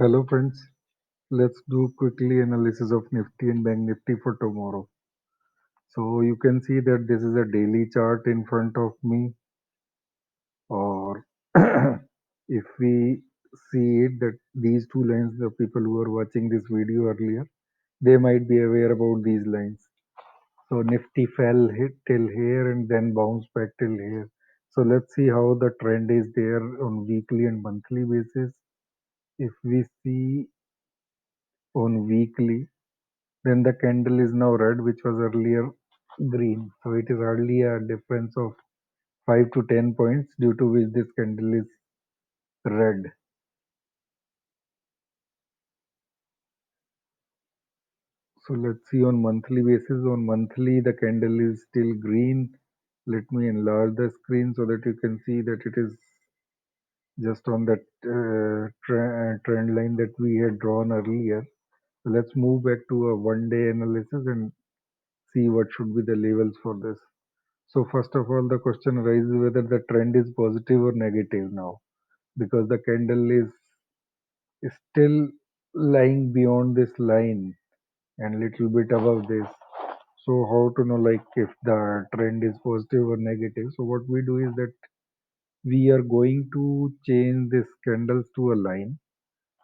Hello friends, let's do quickly analysis of Nifty and Bank Nifty for tomorrow. So you can see that this is a daily chart in front of me, or if we see it that these two lines, the people who are watching this video earlier, they might be aware about these lines. So Nifty fell hit till here and then bounced back till here. So let's see how the trend is there on weekly and monthly basis. If we see on weekly, then the candle is now red, which was earlier green. So it is hardly a difference of 5 to 10 points, due to which this candle is red. So let's see on monthly basis. On monthly, the candle is still green. Let me enlarge the screen so that you can see that it is just on that trend line that we had drawn earlier. So let's move back to a 1 day analysis and see what should be the levels for this. So first of all, the question arises whether the trend is positive or negative now, because the candle is still lying beyond this line and little bit above this. So how to know like if the trend is positive or negative? So what we do is that we are going to change this candles to a line,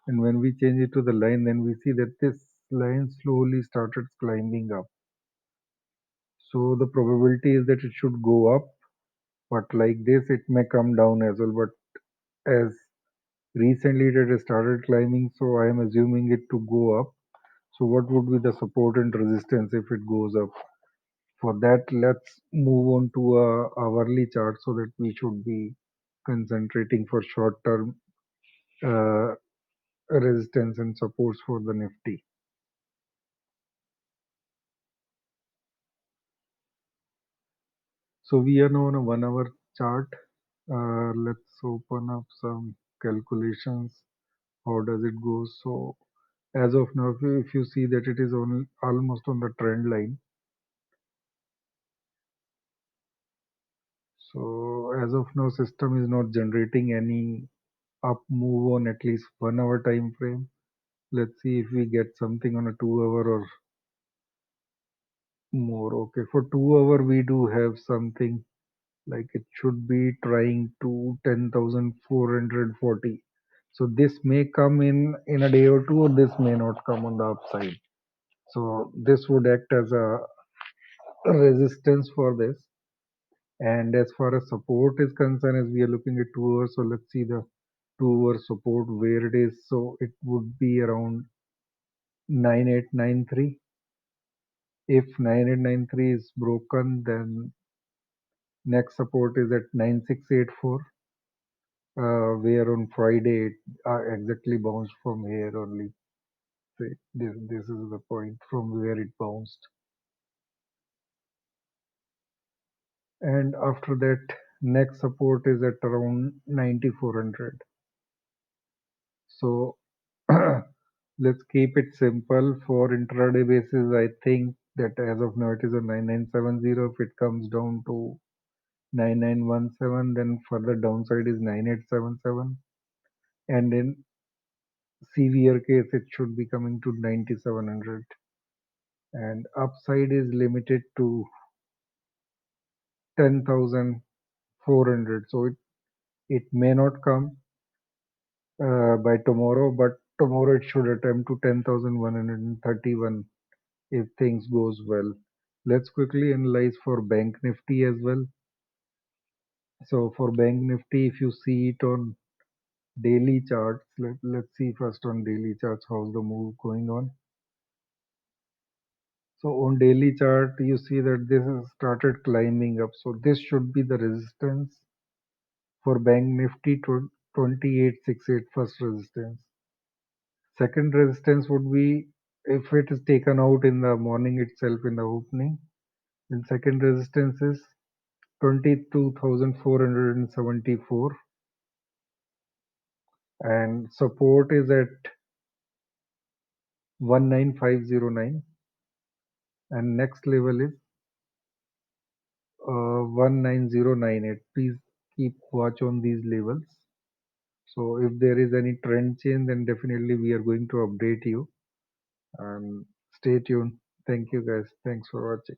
and when we change it to the line, then we see that this line slowly started climbing up. So the probability is that it should go up, but like this it may come down as well. But as recently it has started climbing, so I am assuming it to go up. So what would be the support and resistance if it goes up? For that, let's move on to a hourly chart so that we should be concentrating for short term uh, resistance and supports for the Nifty. So we are now on a 1 hour chart. Let's open up some calculations. How does it go? So as of now, if you see that it is on almost on the trend line. So as of now, system is not generating any up move on at least 1 hour time frame. Let's see if we get something on a 2 hour or more. Okay, for 2 hour we do have something like it should be trying to 10,440. So this may come in a day or two, or this may not come on the upside. So this would act as a resistance for this. And as far as support is concerned, as we are looking at 2 hours, so let's see the 2 hour support where it is. So it would be around 9893. If 9893 is broken, then next support is at 9684, where on Friday it exactly bounced from here only. So this is the point from where it bounced. And after that, next support is at around 9400. So let's keep it simple. For intraday basis, I think that as of now it is a 9970. If it comes down to 9917, then further downside is 9877. And in severe case, it should be coming to 9700. And upside is limited to 10,400. So it may not come by tomorrow, but tomorrow it should attempt to 10,131 if things goes well. Let's quickly analyze for Bank Nifty as well. So for Bank Nifty, if you see it on daily charts, let's see first on daily charts how's the move going on. So on daily chart, you see that this has started climbing up. So this should be the resistance for Bank Nifty to 2868, first resistance. Second resistance would be if it is taken out in the morning itself in the opening. Then second resistance is 22,474, and support is at 19509, and next level is 19098. Please keep watch on these levels. So if there is any trend change, then definitely we are going to update you. And stay tuned. Thank you guys. Thanks for watching.